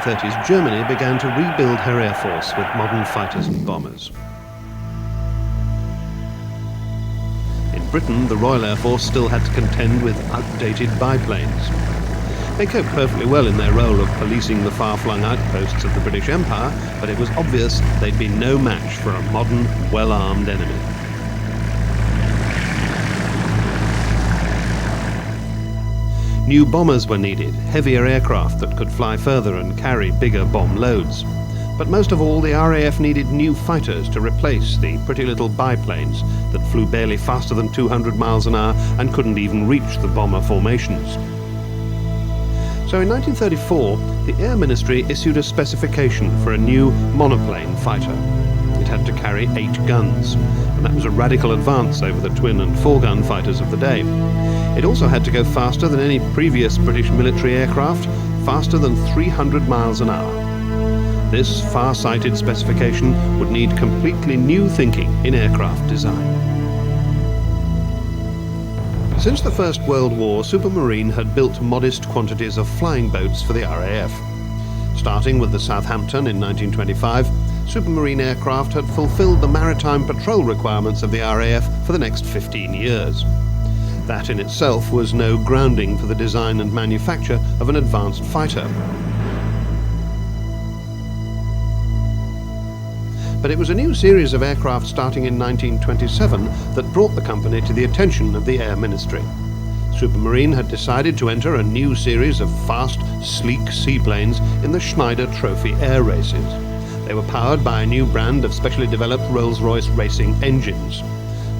1930s, Germany began to rebuild her air force with modern fighters and bombers. In Britain, the Royal Air Force still had to contend with outdated biplanes. They coped perfectly well in their role of policing the far-flung outposts of the British Empire, but it was obvious they'd be no match for a modern, well-armed enemy. New bombers were needed, heavier aircraft that could fly further and carry bigger bomb loads. But most of all, the RAF needed new fighters to replace the pretty little biplanes that flew barely faster than 200 miles an hour and couldn't even reach the bomber formations. So in 1934, the Air Ministry issued a specification for a new monoplane fighter. It had to carry 8 guns, and that was a radical advance over the twin and 4-gun fighters of the day. It also had to go faster than any previous British military aircraft, faster than 300 miles an hour. This far-sighted specification would need completely new thinking in aircraft design. Since the First World War, Supermarine had built modest quantities of flying boats for the RAF. Starting with the Southampton in 1925, Supermarine aircraft had fulfilled the maritime patrol requirements of the RAF for the next 15 years. That in itself was no grounding for the design and manufacture of an advanced fighter. But it was a new series of aircraft starting in 1927 that brought the company to the attention of the Air Ministry. Supermarine had decided to enter a new series of fast, sleek seaplanes in the Schneider Trophy air races. They were powered by a new brand of specially developed Rolls-Royce racing engines.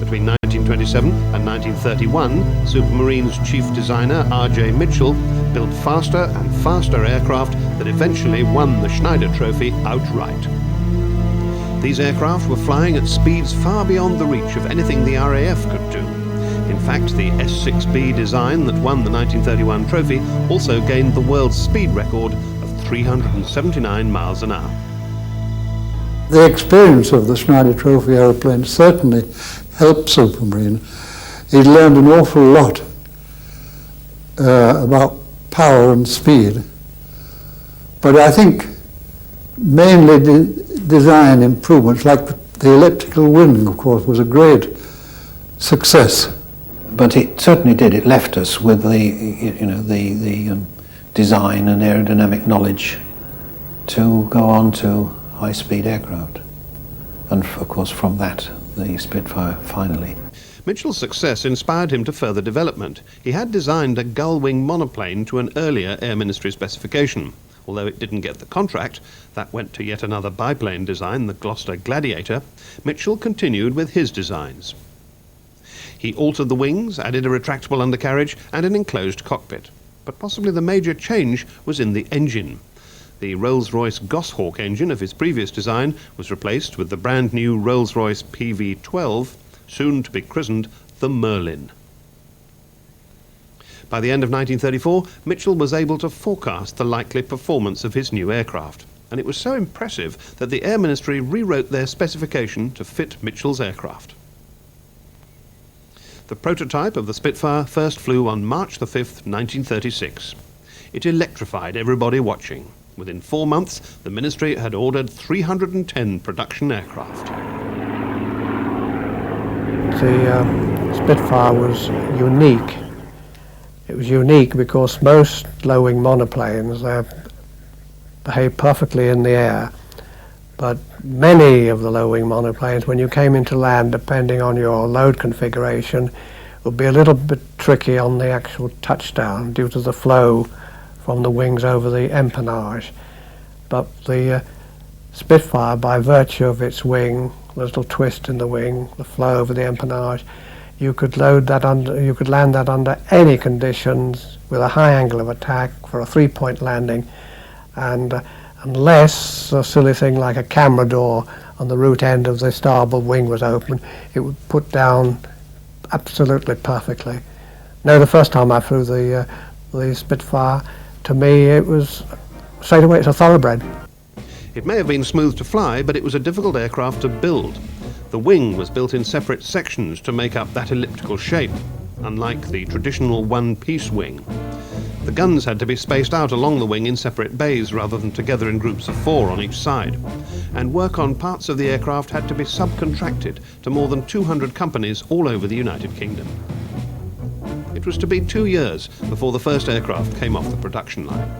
Between 1927 and 1931, Supermarine's chief designer, R.J. Mitchell, built faster and faster aircraft that eventually won the Schneider Trophy outright. These aircraft were flying at speeds far beyond the reach of anything the RAF could do. In fact, the S6B design that won the 1931 trophy also gained the world's speed record of 379 miles an hour. The experience of the Schneider Trophy aeroplane certainly helped Supermarine. He learned an awful lot about power and speed. But I think mainly design improvements, like the elliptical wing, of course, was a great success. But it certainly did. It left us with the design and aerodynamic knowledge to go on to high-speed aircraft. And of course, from that, the Spitfire finally. Mitchell's success inspired him to further development. He had designed a gull-wing monoplane to an earlier Air Ministry specification. Although it didn't get the contract, that went to yet another biplane design, the Gloucester Gladiator. Mitchell continued with his designs. He altered the wings, added a retractable undercarriage and an enclosed cockpit. But possibly the major change was in the engine. The Rolls-Royce Goshawk engine of his previous design was replaced with the brand new Rolls-Royce PV-12, soon to be christened the Merlin. By the end of 1934, Mitchell was able to forecast the likely performance of his new aircraft, and it was so impressive that the Air Ministry rewrote their specification to fit Mitchell's aircraft. The prototype of the Spitfire first flew on March the 5th, 1936. It electrified everybody watching. Within 4 months, the Ministry had ordered 310 production aircraft. The Spitfire was unique. It was unique because most low-wing monoplanes behave perfectly in the air, but many of the low-wing monoplanes, when you came into land, depending on your load configuration, would be a little bit tricky on the actual touchdown due to the flow from the wings over the empennage. But the Spitfire, by virtue of its wing, the little twist in the wing, the flow over the empennage, you could land that under any conditions with a high angle of attack for a 3-point landing, and unless a silly thing like a camera door on the root end of the starboard wing was open, it would put down absolutely perfectly. No, the first time I flew the Spitfire, to me it was straight away, it's a thoroughbred. It may have been smooth to fly, but it was a difficult aircraft to build. The wing was built in separate sections to make up that elliptical shape, unlike the traditional one-piece wing. The guns had to be spaced out along the wing in separate bays rather than together in groups of 4 on each side. And work on parts of the aircraft had to be subcontracted to more than 200 companies all over the United Kingdom. It was to be 2 years before the first aircraft came off the production line.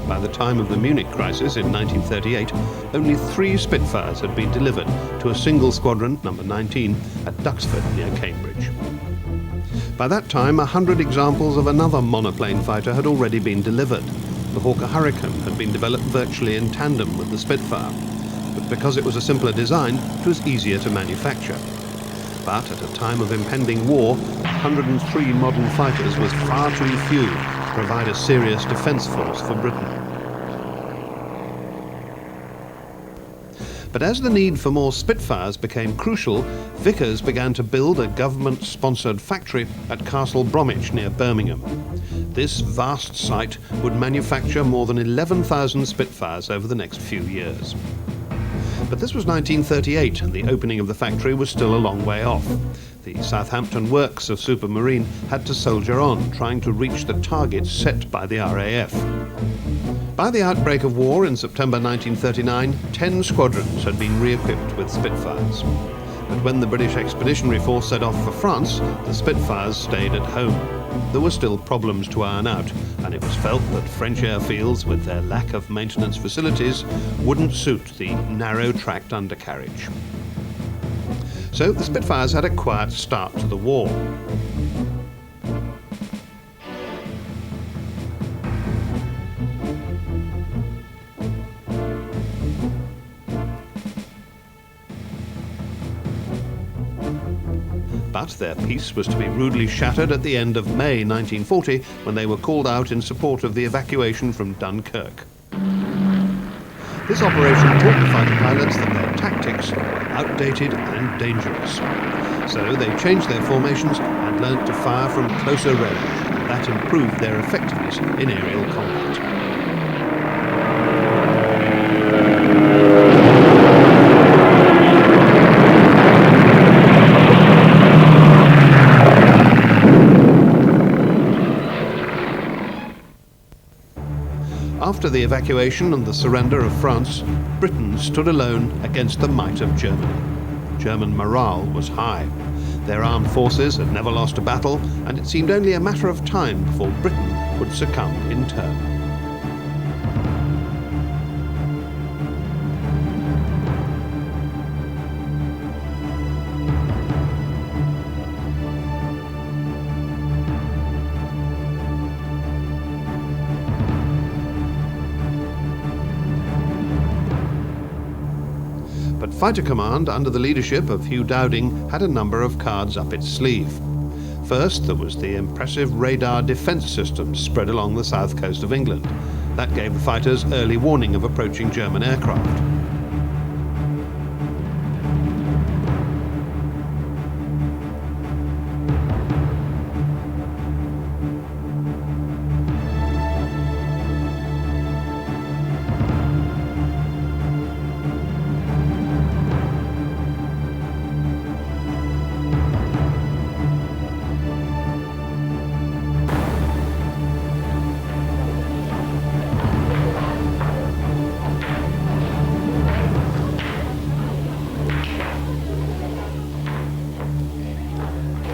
By the time of the Munich crisis in 1938, only 3 Spitfires had been delivered to a single squadron, number 19, at Duxford near Cambridge. By that time, 100 examples of another monoplane fighter had already been delivered. The Hawker Hurricane had been developed virtually in tandem with the Spitfire, but because it was a simpler design, it was easier to manufacture. But at a time of impending war, 103 modern fighters was far too few to provide a serious defence force for Britain. But as the need for more Spitfires became crucial, Vickers began to build a government-sponsored factory at Castle Bromwich near Birmingham. This vast site would manufacture more than 11,000 Spitfires over the next few years. But this was 1938, and the opening of the factory was still a long way off. The Southampton works of Supermarine had to soldier on, trying to reach the targets set by the RAF. By the outbreak of war in September 1939, 10 squadrons had been re-equipped with Spitfires. But when the British Expeditionary Force set off for France, the Spitfires stayed at home. There were still problems to iron out, and it was felt that French airfields, with their lack of maintenance facilities, wouldn't suit the narrow-tracked undercarriage. So the Spitfires had a quiet start to the war. But their peace was to be rudely shattered at the end of May 1940, when they were called out in support of the evacuation from Dunkirk. This operation taught the fighter pilots that their tactics were outdated and dangerous. So they changed their formations and learnt to fire from closer range. That improved their effectiveness in aerial combat. After the evacuation and the surrender of France, Britain stood alone against the might of Germany. German morale was high. Their armed forces had never lost a battle, and it seemed only a matter of time before Britain would succumb in turn. But Fighter Command, under the leadership of Hugh Dowding, had a number of cards up its sleeve. First, there was the impressive radar defence systems spread along the south coast of England. That gave the fighters early warning of approaching German aircraft.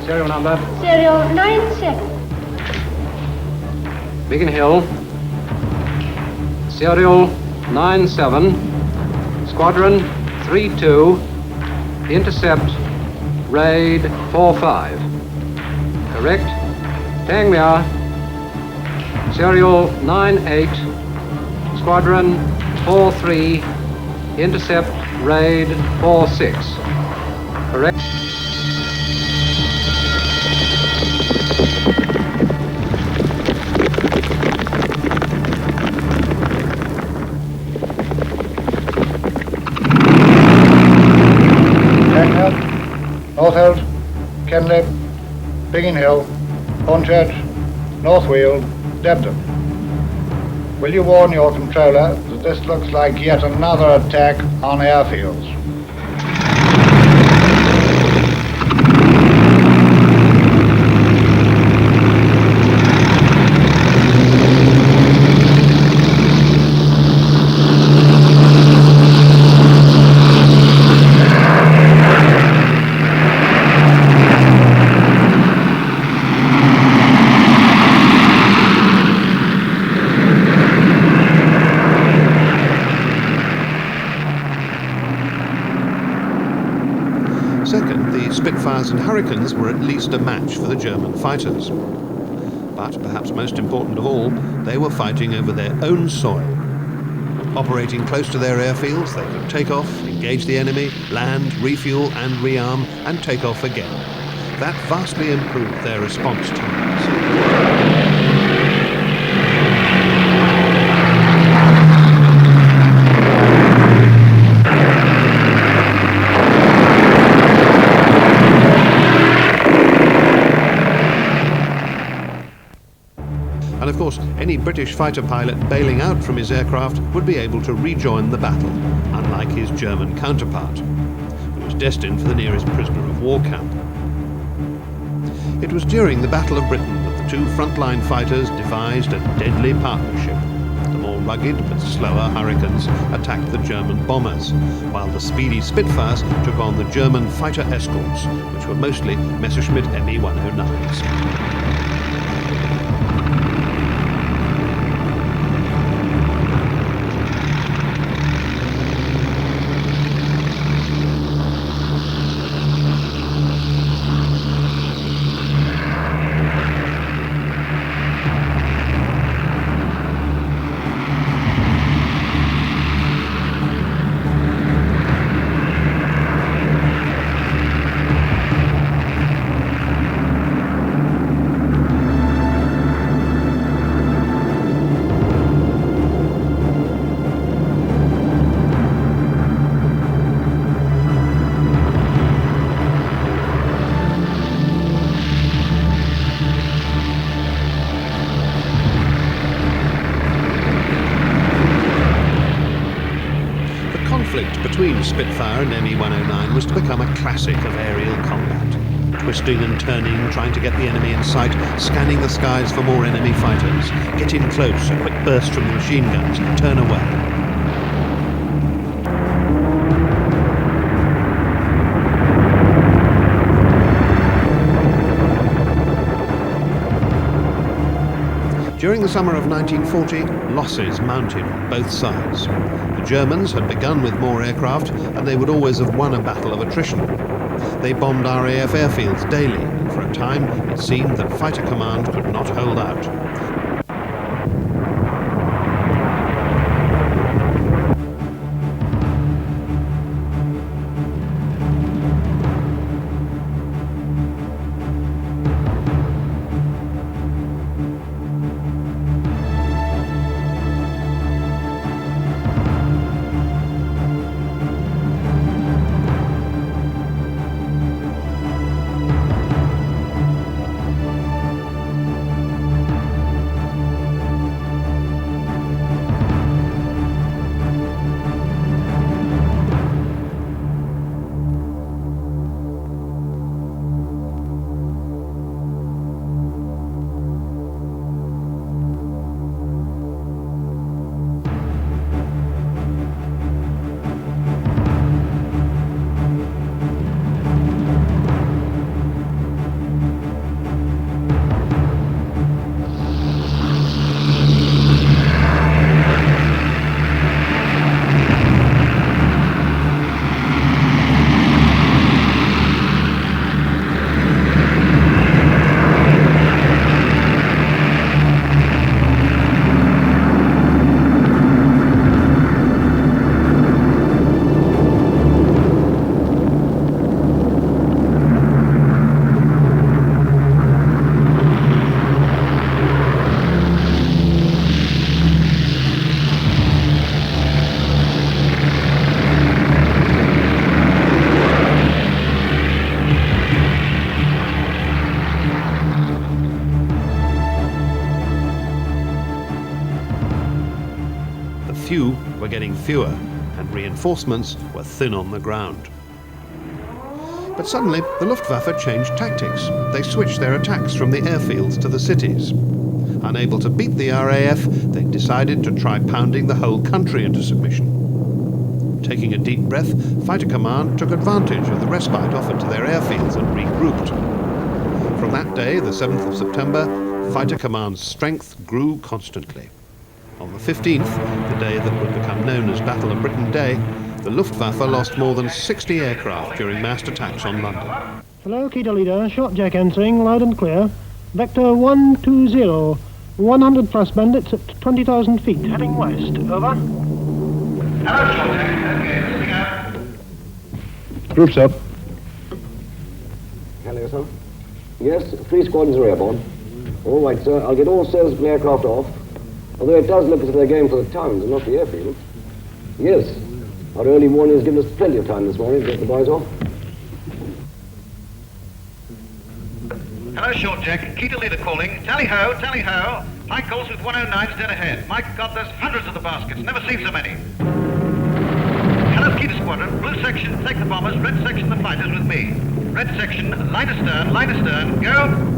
Serial number. Serial 97. Biggin Hill. Serial 97. Squadron 32. Intercept Raid 45. Correct. Tangmere. Serial 98. Squadron 43. Intercept Raid 46. Correct. Northolt, Kenley, Biggin Hill, Hornchurch, North Weald, Debden. Will you warn your controller that this looks like yet another attack on airfields? Spitfires and Hurricanes were at least a match for the German fighters. But perhaps most important of all, they were fighting over their own soil. Operating close to their airfields, they could take off, engage the enemy, land, refuel and rearm, and take off again. That vastly improved their response times. And of course, any British fighter pilot bailing out from his aircraft would be able to rejoin the battle, unlike his German counterpart, who was destined for the nearest prisoner of war camp. It was during the Battle of Britain that the two frontline fighters devised a deadly partnership. The more rugged but slower Hurricanes attacked the German bombers, while the speedy Spitfires took on the German fighter escorts, which were mostly Messerschmitt Me-109s. Between Spitfire and Me-109 was to become a classic of aerial combat. Twisting and turning, trying to get the enemy in sight, scanning the skies for more enemy fighters. Get in close, a quick burst from the machine guns, turn away. During the summer of 1940, losses mounted on both sides. The Germans had begun with more aircraft, and they would always have won a battle of attrition. They bombed RAF airfields daily, and for a time it seemed that Fighter Command could not hold out. Few were getting fewer, and reinforcements were thin on the ground. But suddenly, the Luftwaffe changed tactics. They switched their attacks from the airfields to the cities. Unable to beat the RAF, they decided to try pounding the whole country into submission. Taking a deep breath, Fighter Command took advantage of the respite offered to their airfields and regrouped. From that day, the 7th of September, Fighter Command's strength grew constantly. On the 15th, the day that would become known as Battle of Britain Day, the Luftwaffe lost more than 60 aircraft during massed attacks on London. Hello, Key Leader, short jack answering, loud and clear. Vector 120, 100 plus bandits at 20,000 feet, heading west, over. Hello, short jack. Okay, listening out. Groups up. Hello, sir. Yes, 3 squadrons are airborne. All right, sir. I'll get all sails from the aircraft off. Although it does look as if they're going for the towns and not the airfield. Yes. Our early warning has given us plenty of time this morning to get the boys off. Hello, short jack. Key to leader calling. Tally ho, tally ho. High calls with 109s dead ahead. My God, there's hundreds of the baskets. Never seen so many. Hello, Key to squadron. Blue section, take the bombers. Red section, the fighters with me. Red section, line astern, go.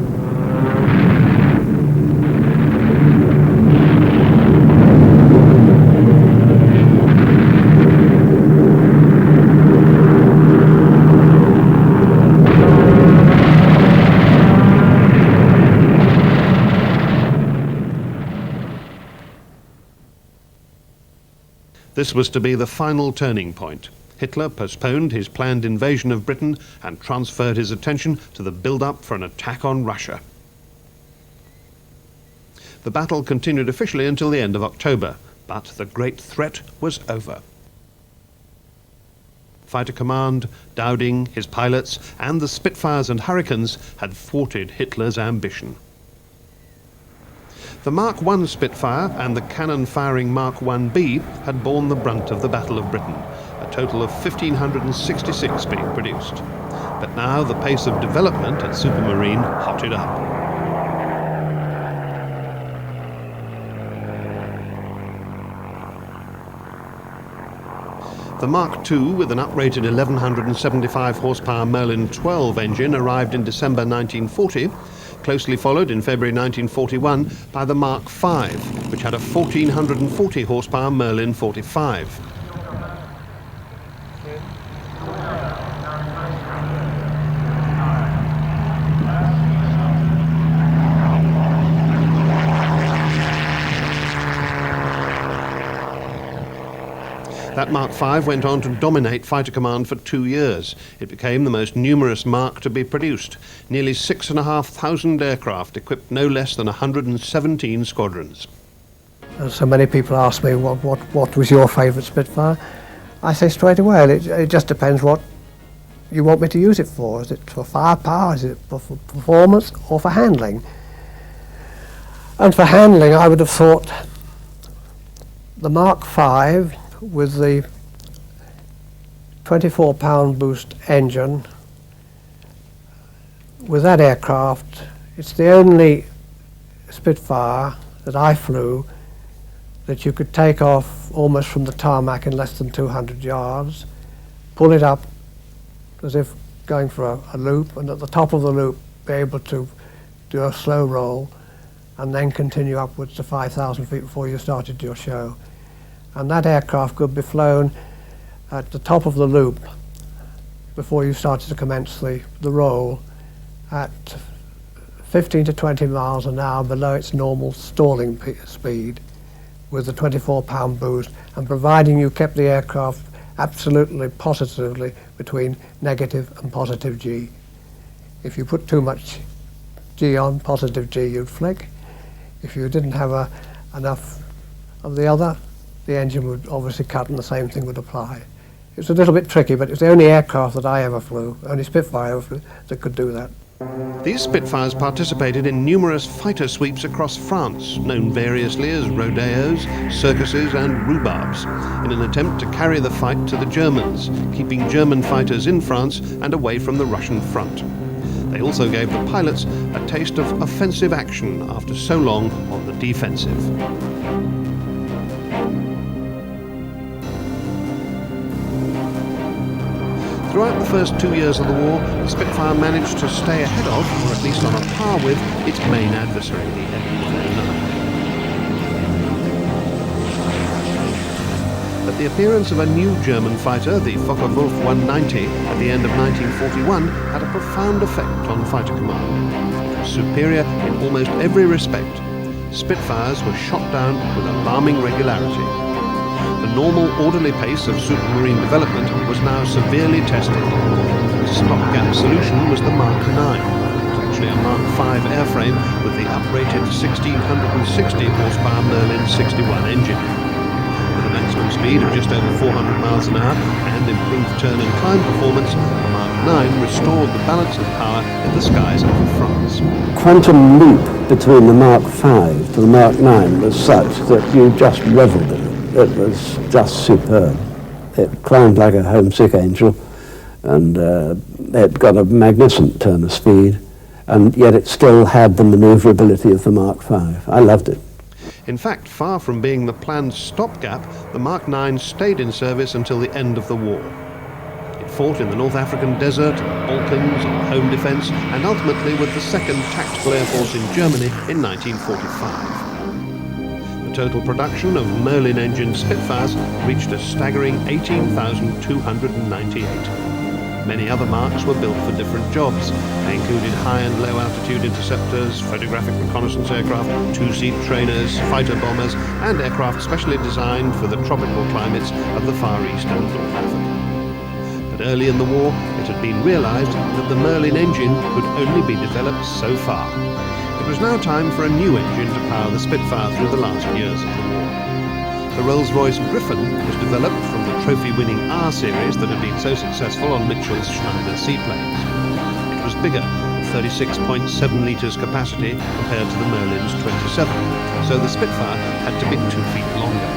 This was to be the final turning point. Hitler postponed his planned invasion of Britain and transferred his attention to the build-up for an attack on Russia. The battle continued officially until the end of October, but the great threat was over. Fighter Command, Dowding, his pilots, and the Spitfires and Hurricanes had thwarted Hitler's ambition. The Mark I Spitfire and the cannon-firing Mark 1B had borne the brunt of the Battle of Britain, a total of 1,566 being produced. But now the pace of development at Supermarine hotted up. The Mark II, with an uprated 1,175 horsepower Merlin 12 engine, arrived in December 1940, closely followed in February 1941 by the Mark V, which had a 1,440 horsepower Merlin 45. That Mark V went on to dominate Fighter Command for 2 years. It became the most numerous Mark to be produced. Nearly 6,500 aircraft equipped no less than 117 squadrons. So many people ask me, what was your favourite Spitfire? I say straight away, it just depends what you want me to use it for. Is it for firepower, is it for performance, or for handling? And for handling, I would have thought the Mark V with the 24-pound boost engine. With that aircraft, it's the only Spitfire that I flew that you could take off almost from the tarmac in less than 200 yards, pull it up as if going for a loop, and at the top of the loop be able to do a slow roll and then continue upwards to 5,000 feet before you started your show. And that aircraft could be flown at the top of the loop before you started to commence the roll at 15 to 20 miles an hour below its normal stalling speed with a 24-pound boost, and providing you kept the aircraft absolutely positively between negative and positive G. If you put too much G on, positive G, you'd flick. If you didn't have enough of the other, the engine would obviously cut, and the same thing would apply. It's a little bit tricky, but it's the only aircraft that I ever flew, only Spitfire ever flew, that could do that. These Spitfires participated in numerous fighter sweeps across France, known variously as rodeos, circuses and rhubarbs, in an attempt to carry the fight to the Germans, keeping German fighters in France and away from the Russian front. They also gave the pilots a taste of offensive action after so long on the defensive. Throughout the first 2 years of the war, the Spitfire managed to stay ahead of, or at least on a par with, its main adversary, the M109. But the appearance of a new German fighter, the Focke-Wulf 190, at the end of 1941 had a profound effect on Fighter Command. Superior in almost every respect, Spitfires were shot down with alarming regularity. The normal, orderly pace of Supermarine development was now severely tested. The stopgap solution was the Mark IX. It was actually a Mark V airframe with the uprated 1660 horsepower Merlin 61 engine. With a maximum speed of just over 400 miles an hour and improved turn and climb performance, the Mark IX restored the balance of power in the skies over France. Quantum leap between the Mark V to the Mark IX was such that you just revelled in it. It was just superb. It climbed like a homesick angel, and it got a magnificent turn of speed, and yet it still had the manoeuvrability of the Mark V. I loved it. In fact, far from being the planned stopgap, the Mark IX stayed in service until the end of the war. It fought in the North African desert, the Balkans, on home defence, and ultimately with the 2nd Tactical Air Force in Germany in 1945. The total production of Merlin engine Spitfires reached a staggering 18,298. Many other Marks were built for different jobs. They included high and low altitude interceptors, photographic reconnaissance aircraft, two-seat trainers, fighter bombers, and aircraft specially designed for the tropical climates of the Far East and North Africa. But early in the war, it had been realised that the Merlin engine could only be developed so far. It was now time for a new engine to power the Spitfire through the last years of the war. The Rolls-Royce Griffon was developed from the trophy-winning R series that had been so successful on Mitchell's Schneider seaplanes. It was bigger, 36.7 litres capacity compared to the Merlin's 27, so the Spitfire had to be 2 feet longer.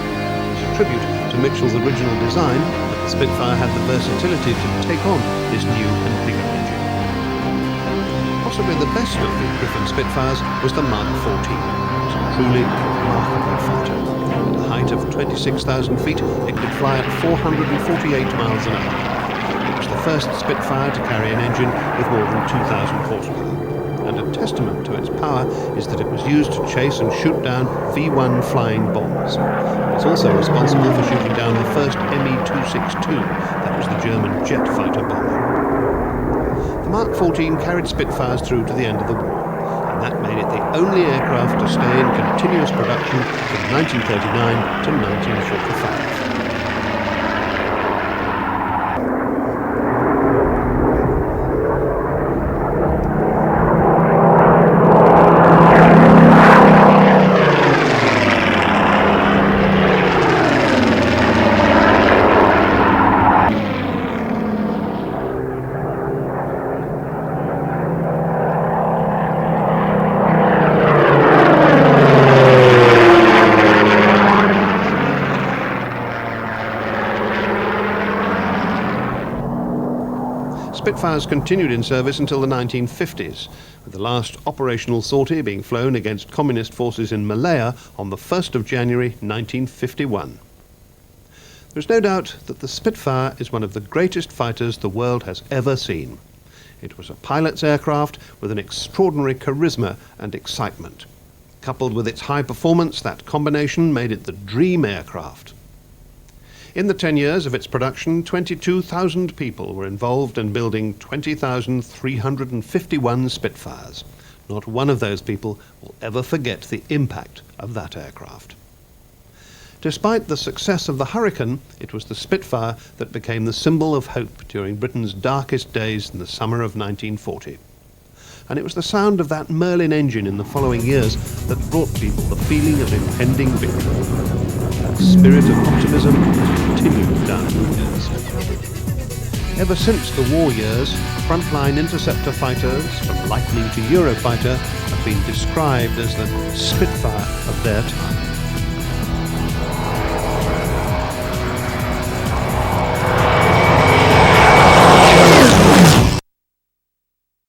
As a tribute to Mitchell's original design, the Spitfire had the versatility to take on this new and bigger engine. Possibly the best of the Griffon Spitfires was the Mark XIV. It was a truly remarkable fighter. At a height of 26,000 feet, it could fly at 448 miles an hour. It was the first Spitfire to carry an engine with more than 2,000 horsepower. And a testament to its power is that it was used to chase and shoot down V-1 flying bombs. It was also responsible for shooting down the first Me-262, that was the German jet fighter bomber. The Mark XIV carried Spitfires through to the end of the war. That made it the only aircraft to stay in continuous production from 1939 to 1945. Spitfires continued in service until the 1950s, with the last operational sortie being flown against communist forces in Malaya on the 1st of January 1951. There's no doubt that the Spitfire is one of the greatest fighters the world has ever seen. It was a pilot's aircraft with an extraordinary charisma and excitement. Coupled with its high performance, that combination made it the dream aircraft. In the 10 years of its production, 22,000 people were involved in building 20,351 Spitfires. Not one of those people will ever forget the impact of that aircraft. Despite the success of the Hurricane, it was the Spitfire that became the symbol of hope during Britain's darkest days in the summer of 1940. And it was the sound of that Merlin engine in the following years that brought people the feeling of impending victory. That spirit of optimism continued down the years. Ever since the war years, frontline interceptor fighters, from Lightning to Eurofighter, have been described as the Spitfire of their time.